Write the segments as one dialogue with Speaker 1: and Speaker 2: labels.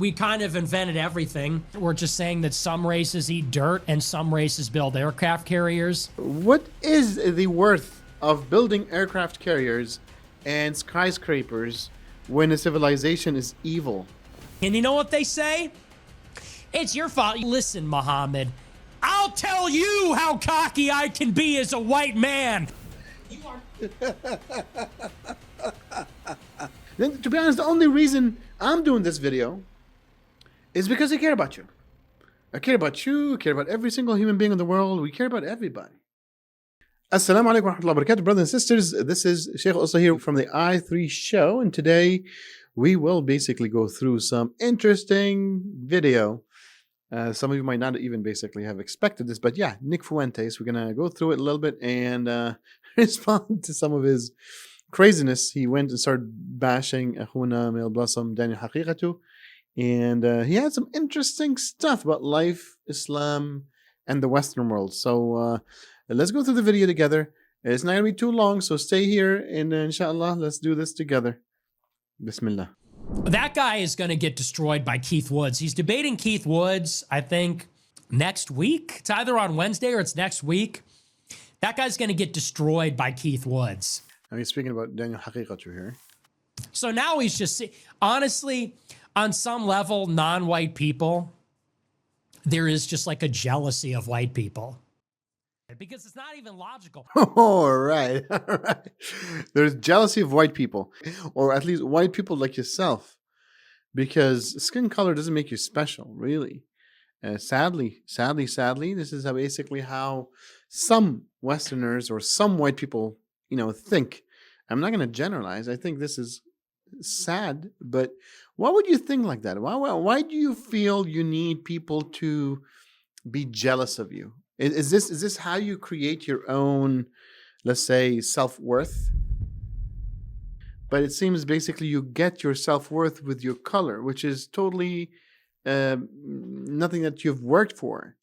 Speaker 1: we kind of invented everything. We're just saying that some races eat dirt and some races build aircraft carriers.
Speaker 2: What is the worth of building aircraft carriers and skyscrapers when a civilization is evil?
Speaker 1: And you know what they say? It's your fault. Listen, Muhammad, I'll tell you how cocky I can be as a white man.
Speaker 2: Then, to be honest, the only reason I'm doing this video is because I care about you. I care about you, I care about every single human being in the world. We care about everybody. Assalamu alaikum wa rahmatullahi wa barakatuh, brothers and sisters. This is Sheikh Usa here from the I3 show, and today we will basically go through some interesting video. Some of you might not even basically have expected this, but yeah, Nick Fuentes, we're going to go through it a little bit and respond to some of his craziness. He went and started bashing Akhuna Male Blossom Daniel Haqiqatu, and he had some interesting stuff about life, Islam, and the Western world. So let's go through the video together. It's not going to be too long, so stay here, and inshallah, let's do this together. Bismillah.
Speaker 1: That guy is going to get destroyed by Keith Woods. He's debating Keith Woods, I think, next week. It's either on Wednesday or it's next week. That guy's going to get destroyed by Keith Woods.
Speaker 2: I mean, speaking about Daniel Haqiqatu here.
Speaker 1: So now he's just, honestly, on some level, non-white people, there is just like a jealousy of white people. Because it's not even logical.
Speaker 2: All right. There's jealousy of white people, or at least white people like yourself, because skin color doesn't make you special, really. Sadly, this is basically how some Westerners or some white people, think. I'm not going to generalize. I think this is sad, but why would you think like that? Why do you feel you need people to be jealous of you? Is this how you create your own, let's say, self-worth? But it seems basically you get your self-worth with your color, which is totally nothing that you've worked for.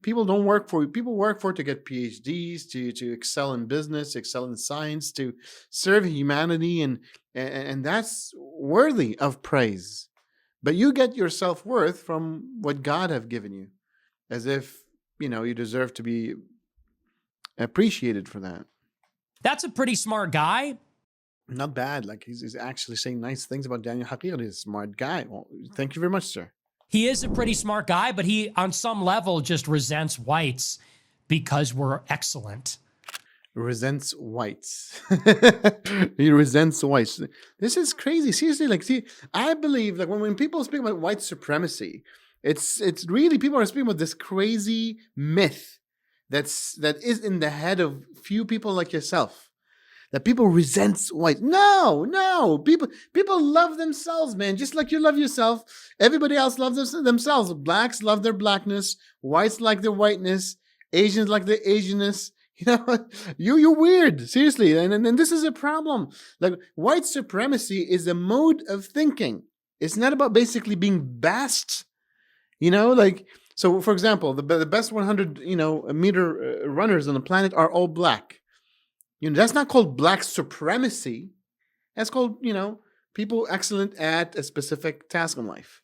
Speaker 2: People don't work for you. People work for to get PhDs, to excel in business, excel in science, to serve humanity, and that's worthy of praise. But you get your self-worth from what God have given you, as if you deserve to be appreciated for that.
Speaker 1: That's a pretty smart guy.
Speaker 2: Not bad. He's actually saying nice things about Daniel Haqiqat. He's a smart guy. Well, thank you very much, sir.
Speaker 1: He is a pretty smart guy, but he, on some level, just resents whites because we're excellent.
Speaker 2: Resents whites. He resents whites. This is crazy. Seriously, I believe when people speak about white supremacy, it's really, people are speaking about this crazy myth that is in the head of few people like yourself. That people resent white. No. People love themselves, man. Just like you love yourself. Everybody else loves themselves. Blacks love their blackness. Whites like their whiteness. Asians like their Asianness. You're weird. Seriously. And this is a problem. White supremacy is a mode of thinking. It's not about basically being bashed. So for example, the best 100, meter runners on the planet are all black. That's not called black supremacy. That's called, people excellent at a specific task in life.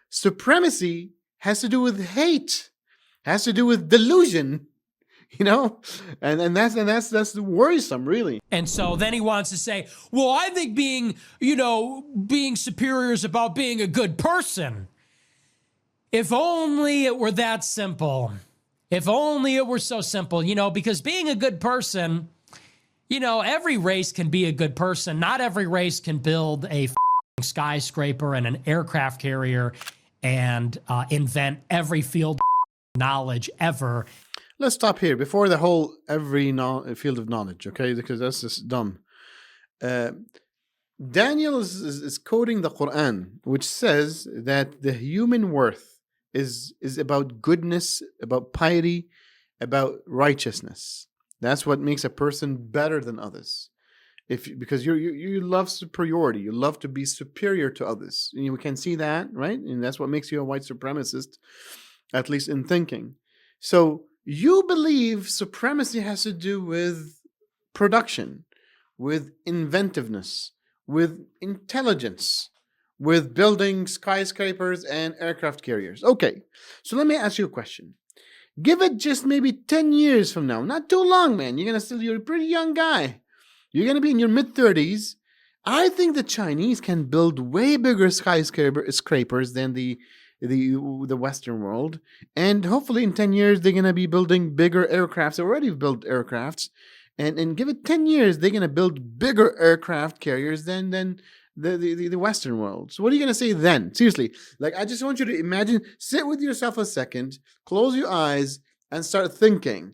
Speaker 2: Supremacy has to do with hate, has to do with delusion, and that's worrisome, really.
Speaker 1: And so then he wants to say, well, I think being superior is about being a good person. If only it were that simple. If only it were so simple, because being a good person, every race can be a good person. Not every race can build a skyscraper and an aircraft carrier and invent every field knowledge ever.
Speaker 2: Let's stop here before the whole every field of knowledge, okay? Because that's just dumb. Daniel is quoting the Quran, which says that the human worth is about goodness, about piety, about righteousness. That's what makes a person better than others. Because you love superiority, you love to be superior to others. And we can see that, right? And that's what makes you a white supremacist, at least in thinking. So you believe supremacy has to do with production, with inventiveness, with intelligence, with building skyscrapers and aircraft carriers. Okay, so let me ask you a question. Give it just maybe 10 years from now. Not too long, man. You're a pretty young guy. You're going to be in your mid-30s. I think the Chinese can build way bigger skyscrapers than the Western world. And hopefully in 10 years, they're going to be building bigger aircrafts. They already built aircrafts. And give it 10 years, they're going to build bigger aircraft carriers than the Western world. So what are you going to say then? Seriously, like, I just want you to imagine, sit with yourself a second, close your eyes, and start thinking,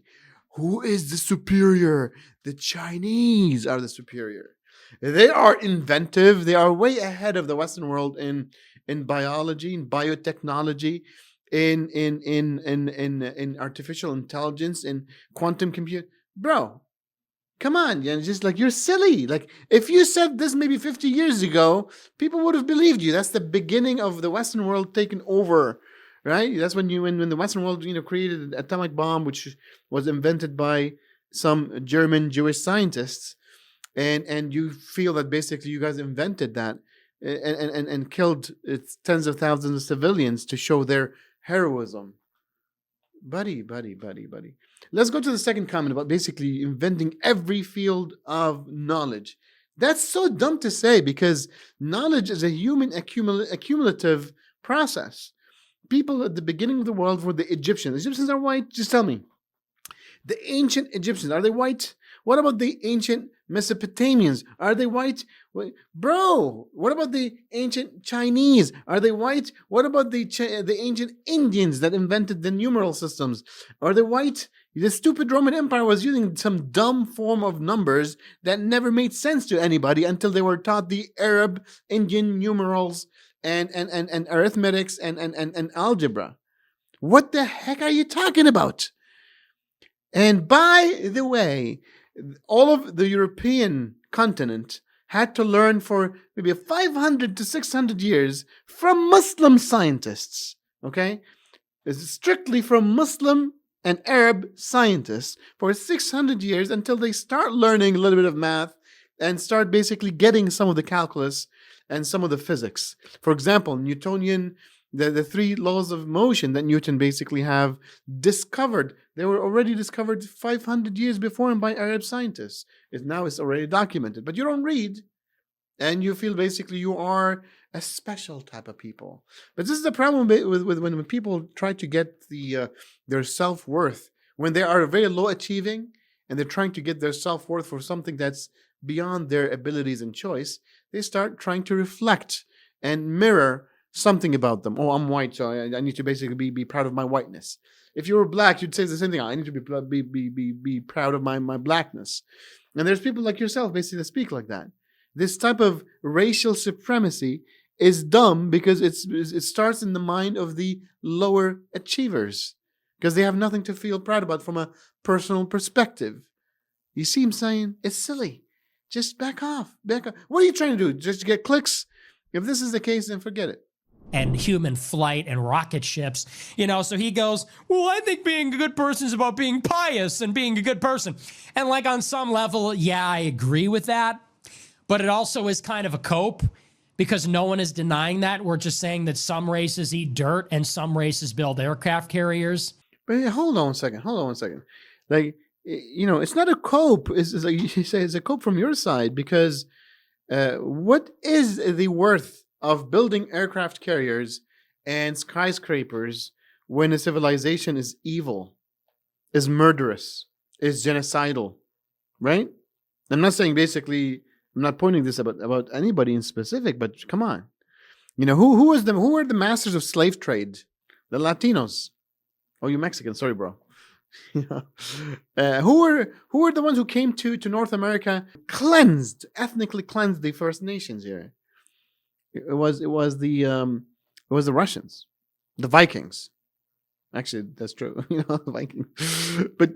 Speaker 2: who is the superior? The Chinese are the superior. They are inventive. They are way ahead of the Western world in biology, in biotechnology, in artificial intelligence, in quantum computing. Bro, come on, just like, you're silly. Like, if you said this maybe 50 years ago, people would have believed you. That's the beginning of the Western world taking over, right? That's when the Western world, created an atomic bomb, which was invented by some German Jewish scientists, and you feel that basically you guys invented that and killed tens of thousands of civilians to show their heroism. Buddy. Let's go to the second comment about basically inventing every field of knowledge. That's so dumb to say, because knowledge is a human accumulative process. People at the beginning of the world were the Egyptians. Egyptians are white? Just tell me. The ancient Egyptians, are they white? What about the ancient Mesopotamians? Are they white? Bro, what about the ancient Chinese? Are they white? What about the ancient Indians that invented the numeral systems? Are they white? The stupid Roman Empire was using some dumb form of numbers that never made sense to anybody until they were taught the Arab, Indian numerals and arithmetics and algebra. What the heck are you talking about? And by the way, all of the European continent had to learn for maybe 500 to 600 years from Muslim scientists, okay? It's strictly from Muslim and Arab scientists for 600 years until they start learning a little bit of math and start basically getting some of the calculus and some of the physics. For example, Newtonian, the three laws of motion that Newton basically have discovered, they were already discovered 500 years before and by Arab scientists. Now it's already documented, but you don't read, and you feel basically you are a special type of people. But this is the problem with when people try to get their self-worth, when they are very low achieving and they're trying to get their self-worth for something that's beyond their abilities and choice, they start trying to reflect and mirror something about them. Oh, I'm white, so I need to basically be proud of my whiteness. If you were black, you'd say the same thing. I need to be proud of my blackness. And there's people like yourself basically that speak like that. This type of racial supremacy is dumb because it starts in the mind of the lower achievers, because they have nothing to feel proud about from a personal perspective. You see what I'm saying? It's silly. Just back off. What are you trying to do? Just to get clicks? If this is the case, then forget it.
Speaker 1: And human flight and rocket ships, so he goes, well, I think being a good person is about being pious and being a good person. And like on some level, yeah, I agree with that. But it also is kind of a cope, because no one is denying that. We're just saying that some races eat dirt and some races build aircraft carriers.
Speaker 2: But hold on a second. Like, it's not a cope. It's like you say, it's a cope from your side, because what is the worth of building aircraft carriers and skyscrapers when a civilization is evil, is murderous, is genocidal, right? I'm not saying basically, I'm not pointing this about anybody in specific, but come on. Who were the masters of slave trade? The Latinos. Oh, you Mexican, sorry, bro. Who were the ones who came to North America, ethnically cleansed the First Nations here? It was the Russians, the Vikings. Actually, that's true. The Vikings. But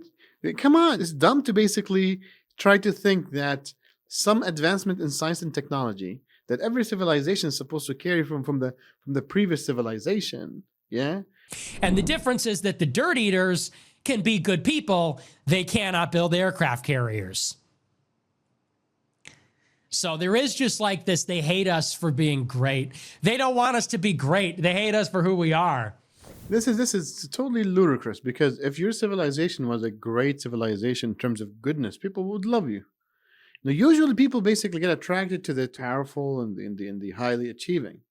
Speaker 2: come on, it's dumb to basically try to think that some advancement in science and technology that every civilization is supposed to carry from the previous civilization. Yeah.
Speaker 1: And the difference is that the dirt eaters can be good people. They cannot build aircraft carriers. So there is just like this, they hate us for being great. They don't want us to be great. They hate us for who we are.
Speaker 2: This is totally ludicrous, because if your civilization was a great civilization in terms of goodness, people would love you. Now, usually people basically get attracted to the powerful and the highly achieving.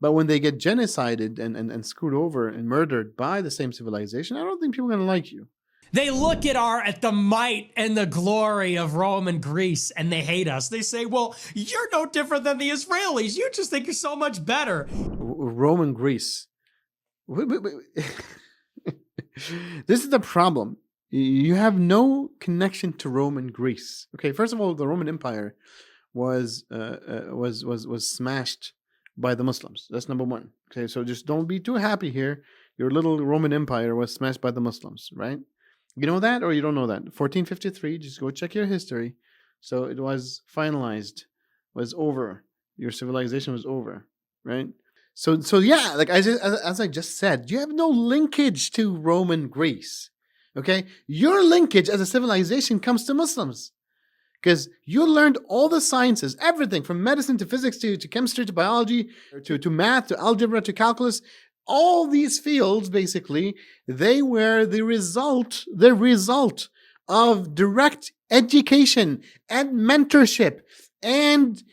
Speaker 2: But when they get genocided and screwed over and murdered by the same civilization, I don't think people are going to like you.
Speaker 1: They look at the might and the glory of Rome and Greece, and they hate us. They say, well, you're no different than the Israelis. You just think you're so much better.
Speaker 2: Rome and Greece. This is the problem. You have no connection to Rome and Greece. Okay, first of all, the Roman Empire was smashed by the Muslims. That's number one. Okay, so just don't be too happy here. Your little Roman Empire was smashed by the Muslims, right? You know that, or you don't know that? 1453. Just go check your history. So it was finalized, was over. Your civilization was over, right? So yeah, like as I just said, you have no linkage to Roman Greece. Okay, your linkage as a civilization comes to Muslims, because you learned all the sciences, everything from medicine to physics to chemistry to biology to math to algebra to calculus. All these fields, basically, they were the result of direct education and mentorship and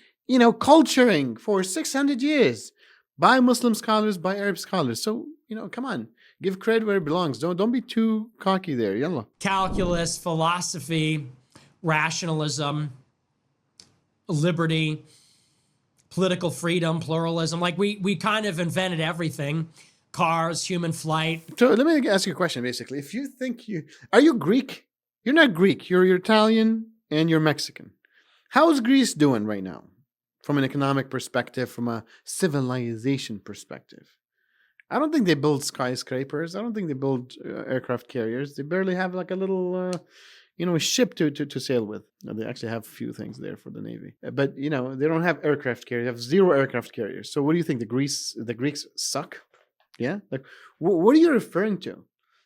Speaker 2: culturing for 600 years by Muslim scholars, by Arab scholars. So come on. Give credit where it belongs. Don't be too cocky there. Yalla.
Speaker 1: Calculus, philosophy, rationalism, liberty, political freedom, pluralism. Like we kind of invented everything. Cars, human flight.
Speaker 2: So let me ask you a question, basically. If you think are you Greek? You're not Greek. You're Italian and you're Mexican. How is Greece doing right now? From an economic perspective, from a civilization perspective? I don't think they build skyscrapers. I don't think they build aircraft carriers. They barely have like a little, a ship to sail with. They actually have a few things there for the Navy. But, they don't have aircraft carriers. They have 0 aircraft carriers. So what do you think? The Greeks suck? Yeah? Like, what are you referring to?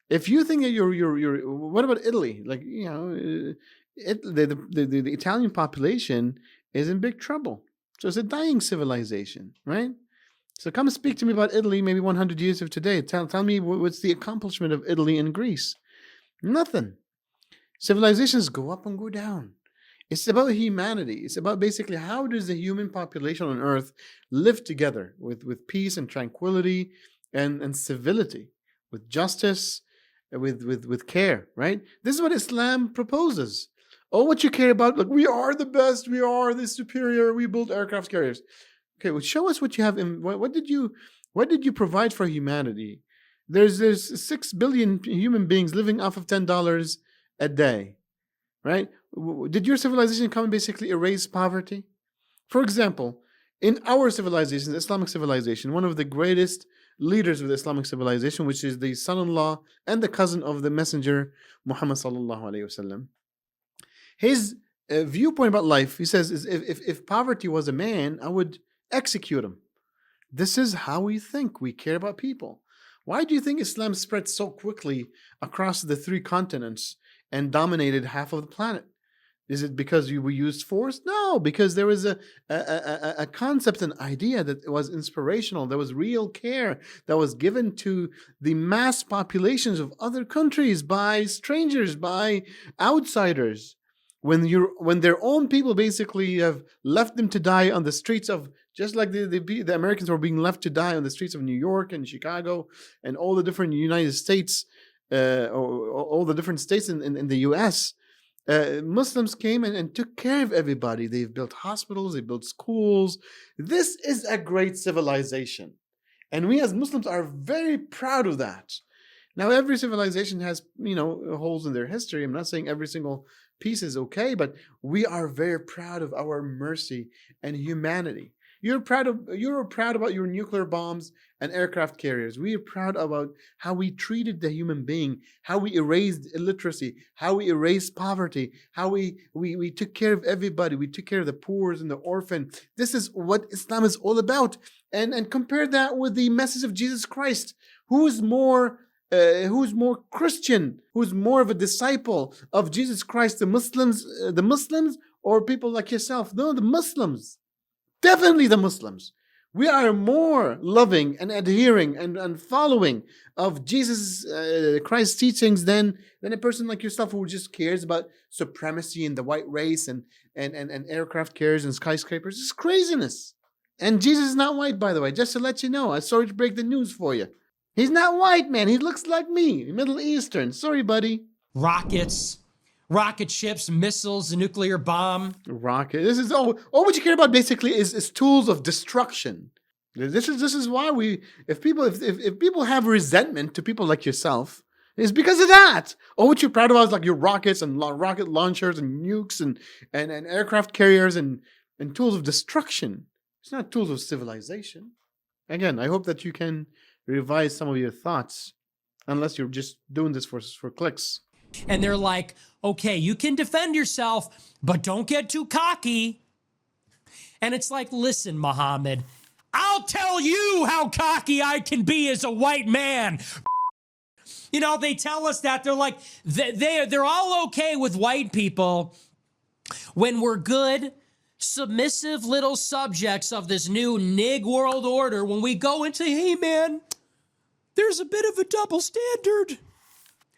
Speaker 2: If you think that you're what about Italy? Like, the Italian population is in big trouble. So it's a dying civilization, right? So come speak to me about Italy maybe 100 years of today. Tell me what's the accomplishment of Italy and Greece. Nothing. Civilizations go up and go down. It's about humanity. It's about basically how does the human population on Earth live together with peace and tranquility and civility, with justice, with care, right? This is what Islam proposes. Oh, what you care about, like we are the best, we are the superior, we build aircraft carriers. Okay, well, show us what you have. What did you provide for humanity? There's 6 billion human beings living off of $10 a day, right? Did your civilization come and basically erase poverty? For example, in our civilization, the Islamic civilization, one of the greatest leaders of the Islamic civilization, which is the son-in-law and the cousin of the Messenger Muhammad sallallahu alaihi wasallam, his viewpoint about life, he says, is if poverty was a man, I would execute him. This is how we think. We care about people. Why do you think Islam spread so quickly across the 3 continents and dominated half of the planet? Is it because we used force? No, because there was a concept, an idea that was inspirational, there was real care that was given to the mass populations of other countries by strangers, by outsiders. When their own people basically have left them to die on the streets of, just like the Americans were being left to die on the streets of New York and Chicago and all the different United States, all the different states in the U.S., Muslims came and took care of everybody. They've built hospitals, they built schools. This is a great civilization. And we as Muslims are very proud of that. Now, every civilization has, holes in their history. I'm not saying every single piece is okay, but we are very proud of our mercy and humanity. You're proud about your nuclear bombs and aircraft carriers. We are proud about how we treated the human being, how we erased illiteracy, how we erased poverty, how we took care of everybody. We took care of the poor and the orphan. This is what Islam is all about. And compare that with the message of Jesus Christ. Who's more Christian? Who's more of a disciple of Jesus Christ? The Muslims or people like yourself. No, the Muslims. Definitely the Muslims. We are more loving and adhering and following of Jesus Christ's teachings than a person like yourself who just cares about supremacy and the white race and aircraft carriers and skyscrapers. It's craziness. And Jesus is not white, by the way, just to let you know. I'm sorry to break the news for you. He's not white, man. He looks like me, Middle Eastern. Sorry, buddy.
Speaker 1: Rockets, rocket ships, missiles, a nuclear bomb.
Speaker 2: Rocket. This is all what you care about basically is tools of destruction. This is why if people have resentment to people like yourself, it's because of that. All what you're proud of is like your rockets and rocket launchers and nukes and aircraft carriers and tools of destruction. It's not tools of civilization. Again, I hope that you can revise some of your thoughts, unless you're just doing this for clicks.
Speaker 1: And they're like, okay, you can defend yourself, but don't get too cocky. And it's like, listen, Muhammad, I'll tell you how cocky I can be as a white man. You know, they tell us that. They're like, they're all okay with white people when we're good, submissive little subjects of this new nig world order. When we go and say, hey, man, there's a bit of a double standard.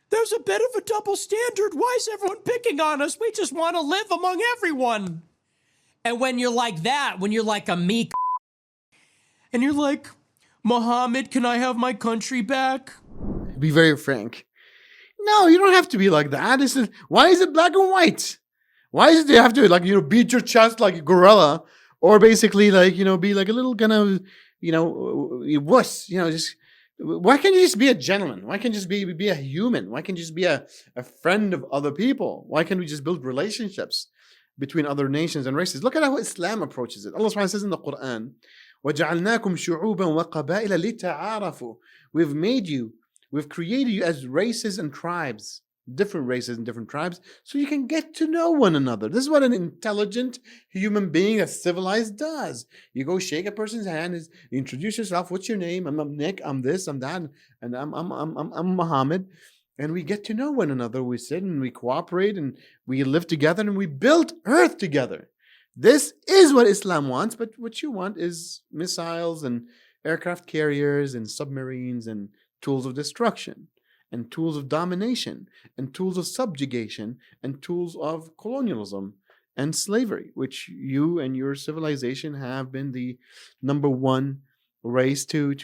Speaker 1: There's a bit of a double standard. Why is everyone picking on us? We just want to live among everyone. And when you're like that, when you're like a meek, and you're like, Muhammad, can I have my country back?
Speaker 2: Be very frank. No, you don't have to be like that. Why is it black and white? Why is it you have to beat your chest like a gorilla, or basically be like a little kind of wuss? Just why can't you just be a gentleman? Why can't you just be a human? Why can't you just be a friend of other people? Why can't we just build relationships between other nations and races? Look at how Islam approaches it. Allah subhanahu wa ta'ala says in the Quran, وَجَعَلْنَاكُمْ شُعُوبًا وَقَبَائِلَ لِتَعَارَفُوا. We've created you as races and tribes, different races and different tribes, so you can get to know one another. This is what an intelligent human being that's civilized does. You go shake a person's hand, you introduce yourself. What's your name? I'm Nick. I'm this. I'm that. And I'm Muhammad. And we get to know one another. We sit and we cooperate and we live together and we build earth together. This is what Islam wants, but what you want is missiles and aircraft carriers and submarines and tools of destruction and tools of domination and tools of subjugation and tools of colonialism and slavery, which you and your civilization have been the number one race to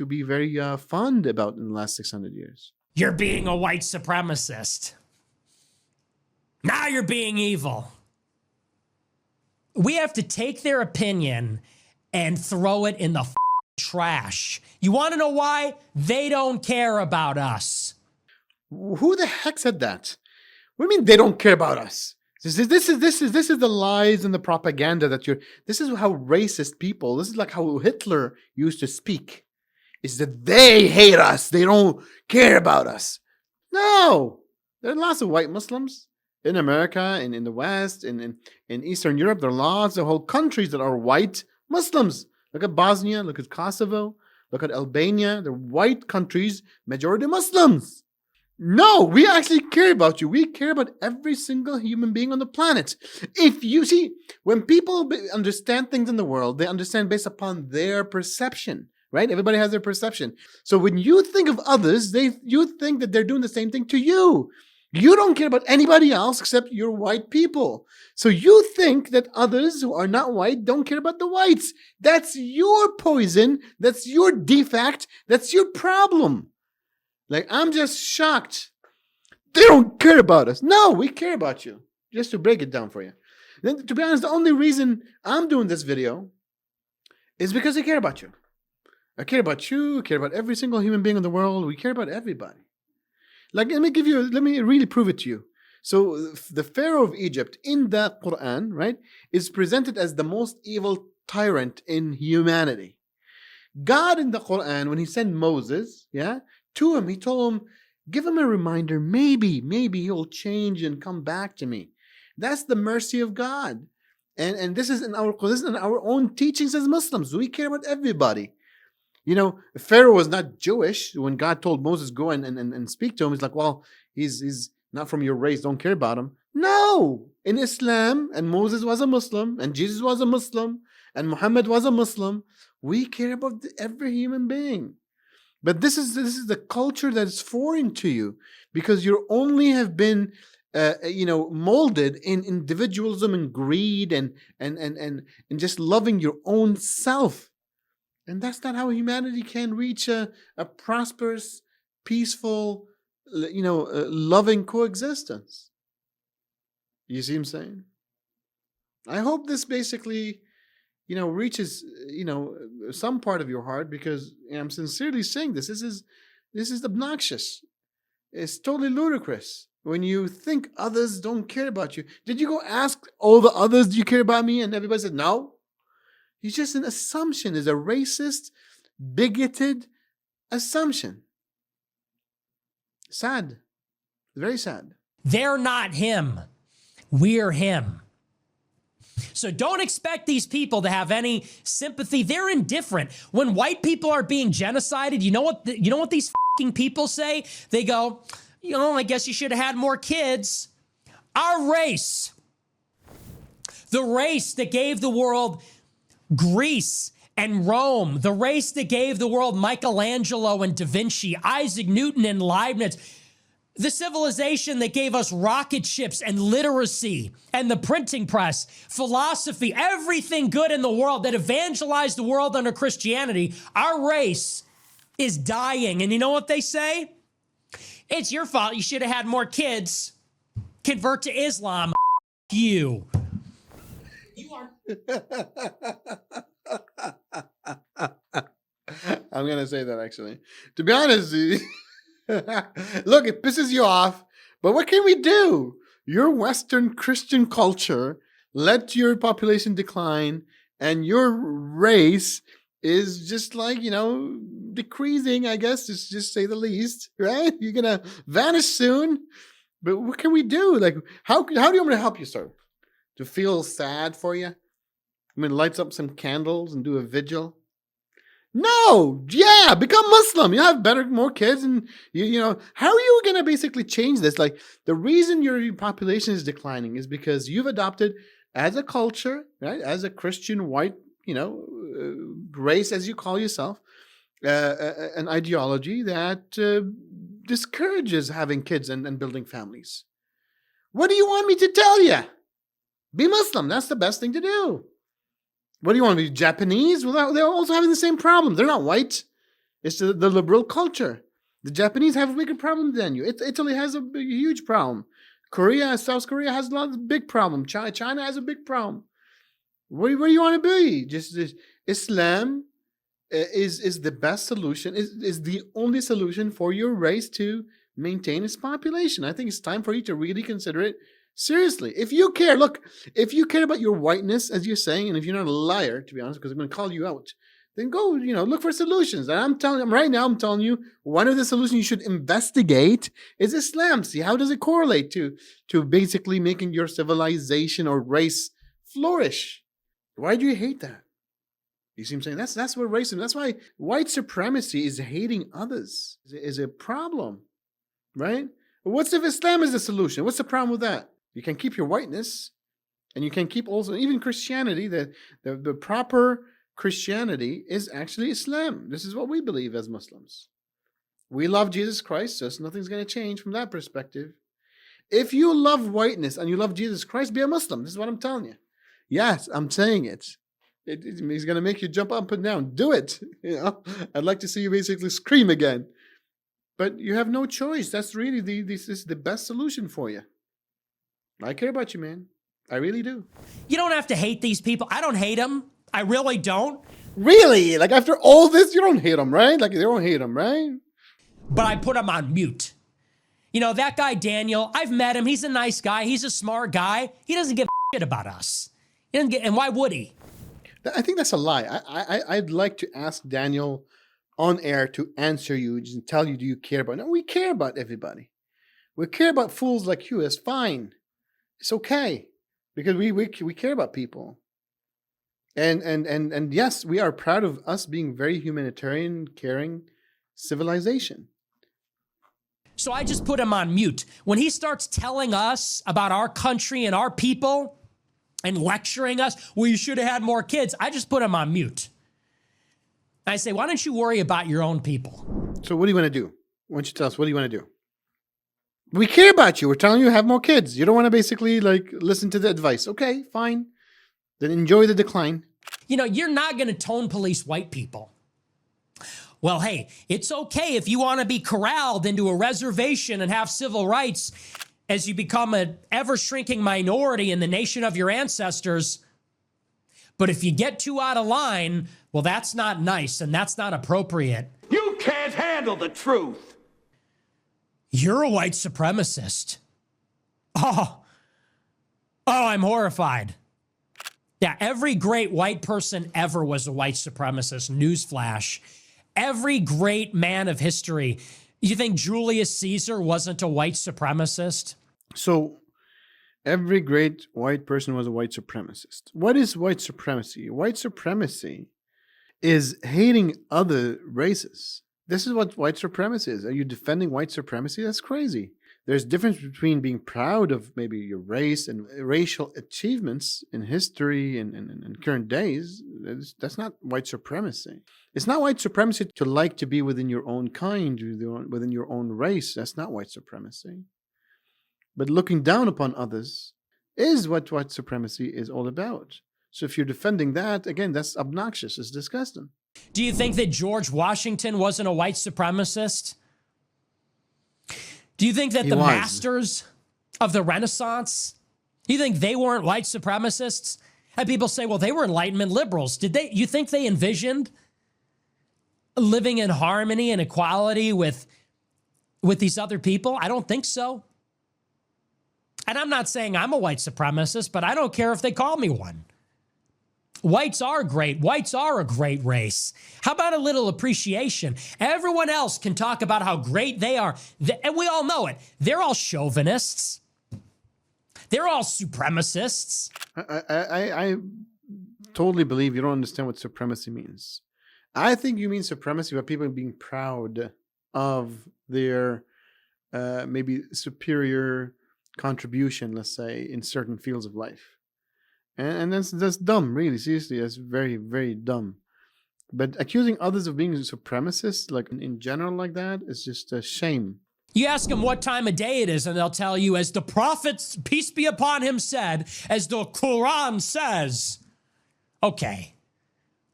Speaker 2: be very fond about in the last 600 years.
Speaker 1: You're being a white supremacist. Now you're being evil. We have to take their opinion and throw it in the trash. You want to know why? They don't care about us.
Speaker 2: Who the heck said that? What do you mean they don't care about us? This is the lies and the propaganda this is how racist people, this is like how Hitler used to speak. Is that they hate us. They don't care about us. No. There are lots of white Muslims in America and in the West and in Eastern Europe. There are lots of whole countries that are white Muslims. Look at Bosnia, look at Kosovo, look at Albania. They're white countries, majority Muslims. No, we actually care about you. We care about every single human being on the planet. If you see, when people understand things in the world, they understand based upon their perception. Right? Everybody has their perception. So when you think of others, you think that they're doing the same thing to you. You don't care about anybody else except your white people. So you think that others who are not white don't care about the whites. That's your poison. That's your defect. That's your problem. Like, I'm just shocked. They don't care about us. No, we care about you. Just to break it down for you. Then, to be honest, the only reason I'm doing this video is because I care about you. I care about you. I care about every single human being in the world. We care about everybody. Like, let me really prove it to you. So the Pharaoh of Egypt in the Quran, right, is presented as the most evil tyrant in humanity. God in the Quran, when he sent Moses, to him, he told him, give him a reminder. Maybe he'll change and come back to me. That's the mercy of God. And this is in our own teachings as Muslims. We care about everybody. Pharaoh was not Jewish. When God told Moses, go and speak to him, he's like, well, he's not from your race, don't care about them. No! In Islam, and Moses was a Muslim, and Jesus was a Muslim, and Muhammad was a Muslim, we care about every human being. But this is the culture that is foreign to you, because you only have been molded in individualism and greed and just loving your own self. And that's not how humanity can reach a prosperous, peaceful, loving coexistence. You see what I'm saying? I hope this basically, reaches, some part of your heart, because I'm sincerely saying this. This is obnoxious. It's totally ludicrous when you think others don't care about you. Did you go ask all the others, do you care about me? And everybody said no. It's just an assumption. It's a racist, bigoted assumption. Sad. Very sad.
Speaker 1: They're not him. We're him. So don't expect these people to have any sympathy. They're indifferent. When white people are being genocided, you know what these fucking people say? They go, I guess you should have had more kids. Our race, the race that gave the world Greece and Rome, the race that gave the world Michelangelo and Da Vinci, Isaac Newton and Leibniz, the civilization that gave us rocket ships and literacy and the printing press, philosophy, everything good in the world that evangelized the world under Christianity, our race is dying. And you know what they say? It's your fault. You should have had more kids. Convert to Islam. You. You are.
Speaker 2: I'm going to say that, actually. To be honest, look, it pisses you off, but what can we do? Your Western Christian culture led to your population decline, and your race is just decreasing, I guess, to just say the least, right? You're going to vanish soon, but what can we do? How do you want me to help you, sir? To feel sad for you? Lights up some candles and do a vigil? No, yeah, become Muslim. You have more kids, and how are you going to basically change this? The reason your population is declining is because you've adopted, as a culture, right, as a Christian white, race, as you call yourself, an ideology that discourages having kids and building families. What do you want me to tell you? Be Muslim. That's the best thing to do. What do you want to be, Japanese? Well, they're also having the same problem. They're not white. It's the liberal culture. The Japanese have a bigger problem than you. Italy has a huge problem. South Korea has a big problem. China has a big problem. Where do you want to be? Just Islam is the best solution, is the only solution for your race to maintain its population. I think it's time for you to really consider it seriously. If you care about your whiteness, as you're saying, and if you're not a liar, to be honest, because I'm going to call you out, then go, look for solutions. And I'm telling you, one of the solutions you should investigate is Islam. See, how does it correlate to basically making your civilization or race flourish? Why do you hate that? You see what I'm saying? That's what racism, that's why white supremacy is hating others, is a problem, right? What's if Islam is the solution? What's the problem with that? You can keep your whiteness, and you can keep also even Christianity. The proper Christianity is actually Islam. This is what we believe as Muslims. We love Jesus Christ, so nothing's going to change from that perspective. If you love whiteness and you love Jesus Christ, be a Muslim. This is what I'm telling you. Yes, I'm saying it. He's going to make you jump up and down. Do it. I'd like to see you basically scream again. But you have no choice. That's really this is the best solution for you. I care about you, man. I really do.
Speaker 1: You don't have to hate these people. I don't hate them. I really don't.
Speaker 2: Really? After all this, you don't hate them, right? They don't hate them, right?
Speaker 1: But I put them on mute. That guy, Daniel, I've met him. He's a nice guy. He's a smart guy. He doesn't give a shit about us. And why would he?
Speaker 2: I think that's a lie. I'd like to ask Daniel on air to answer you and tell you, do you care about? No, we care about everybody. We care about fools like you. It's fine. It's okay, because we care about people. And yes, we are proud of us being very humanitarian, caring civilization.
Speaker 1: So I just put him on mute. When he starts telling us about our country and our people and lecturing us, well, you should have had more kids, I just put him on mute. I say, why don't you worry about your own people?
Speaker 2: So what do you want to do? Why don't you tell us, what do you want to do? We care about you. We're telling you have more kids. You don't want to basically listen to the advice. Okay, fine. Then enjoy the decline.
Speaker 1: You know, you're not going to tone police white people. Well, hey, it's okay if you want to be corralled into a reservation and have civil rights as you become an ever-shrinking minority in the nation of your ancestors. But if you get too out of line, well, that's not nice and that's not appropriate.
Speaker 3: You can't handle the truth.
Speaker 1: You're a white supremacist. Oh, I'm horrified. Yeah, every great white person ever was a white supremacist. Newsflash. Every great man of history. You think Julius Caesar wasn't a white supremacist?
Speaker 2: So every great white person was a white supremacist. What is white supremacy? White supremacy is hating other races. This is what white supremacy is. Are you defending white supremacy? That's crazy. There's a difference between being proud of maybe your race and racial achievements in history and current days. That's not white supremacy. It's not white supremacy to like to be within your own kind, within your own race. That's not white supremacy. But looking down upon others is what white supremacy is all about. So if you're defending that, again, that's obnoxious. It's disgusting.
Speaker 1: Do you think that George Washington wasn't a white supremacist? Do you think that the masters of the Renaissance, do you think they weren't white supremacists? And people say, well, they were Enlightenment liberals. You think they envisioned living in harmony and equality with these other people? I don't think so. And I'm not saying I'm a white supremacist, but I don't care if they call me one. Whites are great. Whites are a great race. How about a little appreciation? Everyone else can talk about how great they are. And we all know it. They're all chauvinists. They're all supremacists.
Speaker 2: I totally believe you don't understand what supremacy means. I think you mean supremacy by people being proud of their maybe superior contribution, let's say, in certain fields of life. And that's dumb, really. Seriously, that's very, very dumb. But accusing others of being supremacists, like in general like that, is just a shame.
Speaker 1: You ask them what time of day it is, and they'll tell you, as the prophet, peace be upon him, said, as the Quran says. Okay.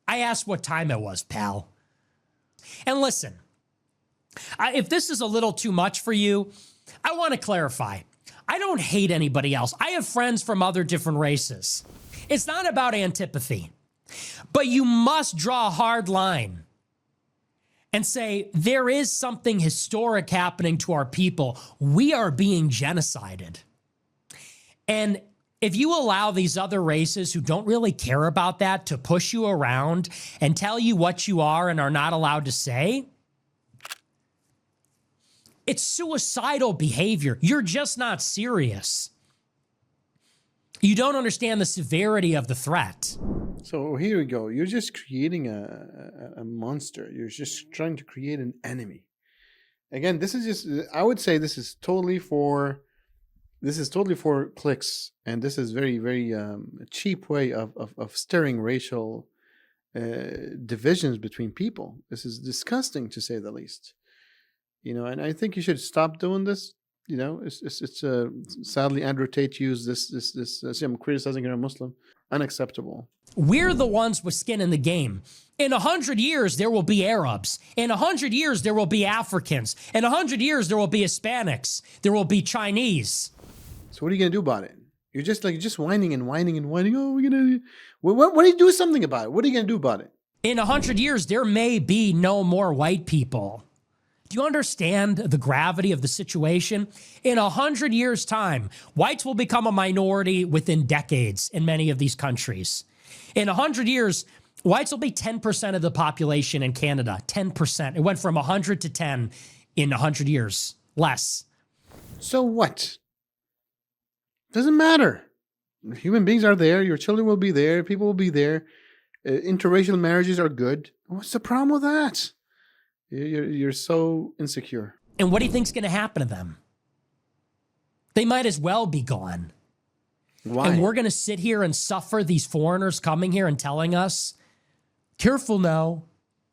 Speaker 1: I asked what time it was, pal. And listen, if this is a little too much for you, I want to clarify. I don't hate anybody else. I have friends from other different races. It's not about antipathy, but you must draw a hard line and say, there is something historic happening to our people. We are being genocided. And if you allow these other races who don't really care about that to push you around and tell you what you are and are not allowed to say, it's suicidal behavior. You're just not serious. You don't understand the severity of the threat.
Speaker 2: So here we go. You're just creating a monster. You're just trying to create an enemy. Again, this is just, I would say this is totally for clicks. And this is very, very cheap way of stirring racial divisions between people. This is disgusting, to say the least. And I think you should stop doing this. It's sadly Andrew Tate used this. See, I'm criticizing here a Muslim. Unacceptable.
Speaker 1: We're the ones with skin in the game. In 100 years, there will be Arabs. In 100 years, there will be Africans. In 100 years, there will be Hispanics. There will be Chinese.
Speaker 2: So what are you gonna do about it? You're just whining and whining and whining. Oh, we're gonna. What do you do something about it? What are you gonna do about it?
Speaker 1: In 100 years, there may be no more white people. Do you understand the gravity of the situation? In 100 years' time, whites will become a minority within decades in many of these countries. In 100 years, whites will be 10% of the population in Canada. 10%. It went from 100 to 10 in 100 years. Less.
Speaker 2: So what? Doesn't matter. Human beings are there. Your children will be there. People will be there. Interracial marriages are good. What's the problem with that? You're so insecure.
Speaker 1: And what do you think's going to happen to them? They might as well be gone.
Speaker 2: Why?
Speaker 1: And we're going to sit here and suffer these foreigners coming here and telling us, careful now,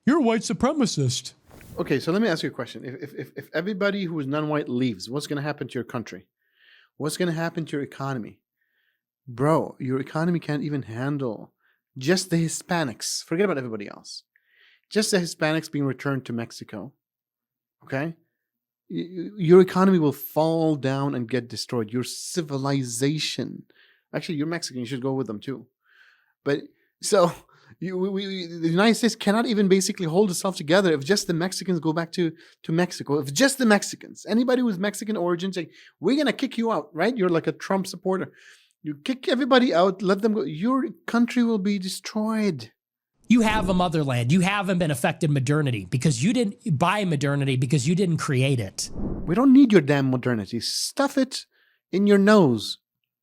Speaker 1: you're a white supremacist.
Speaker 2: Okay, so let me ask you a question. If everybody who is non-white leaves, what's going to happen to your country? What's going to happen to your economy? Bro, your economy can't even handle just the Hispanics. Forget about everybody else. Just the Hispanics being returned to Mexico. Okay? Your economy will fall down and get destroyed. Your civilization. Actually, you're Mexican. You should go with them too. But so the United States cannot even basically hold itself together if just the Mexicans go back to Mexico. If just the Mexicans, anybody with Mexican origin, say, we're going to kick you out, right? You're like a Trump supporter. You kick everybody out, let them go. Your country will be destroyed.
Speaker 1: You have a motherland. You haven't been affected modernity because you didn't buy modernity because you didn't create it.
Speaker 2: We don't need your damn modernity. Stuff it in your nose.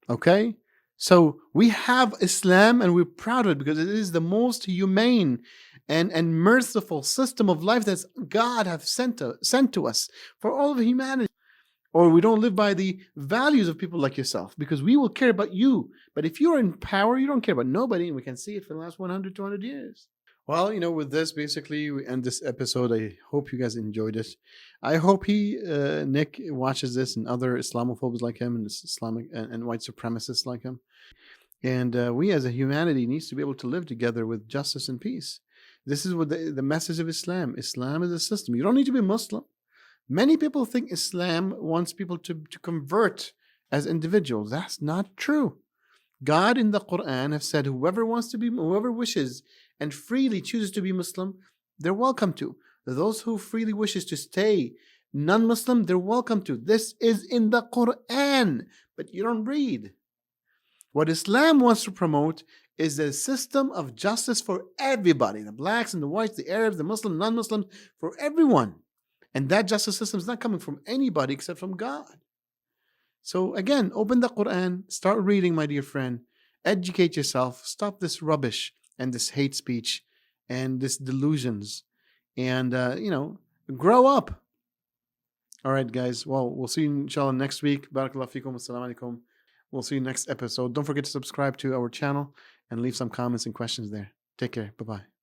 Speaker 2: Okay? So we have Islam and we're proud of it because it is the most humane and merciful system of life that God have sent to us for all of humanity. Or we don't live by the values of people like yourself because we will care about you. But if you're in power, you don't care about nobody. And we can see it for the last 100, 200 years. Well, with this, basically, we end this episode. I hope you guys enjoyed it. I hope Nick, watches this and other Islamophobes like him and Islamic and white supremacists like him. And we as a humanity needs to be able to live together with justice and peace. This is what the message of Islam. Islam is a system. You don't need to be Muslim. Many people think Islam wants people to convert as individuals. That's not true. God in the Quran have said whoever wishes and freely chooses to be Muslim, they're welcome to. Those who freely wishes to stay non-Muslim, they're welcome to. This is in the Quran, but you don't read. What Islam wants to promote is a system of justice for everybody, the blacks and the whites, the Arabs, the Muslims, non-Muslims, for everyone. And that justice system is not coming from anybody except from God. So again, open the Quran, start reading, my dear friend. Educate yourself. Stop this rubbish and this hate speech and this delusions. And, grow up. All right, guys. Well, we'll see you, inshallah, next week. Barakallahu feekum. Assalamu alaikum. We'll see you next episode. Don't forget to subscribe to our channel and leave some comments and questions there. Take care. Bye-bye.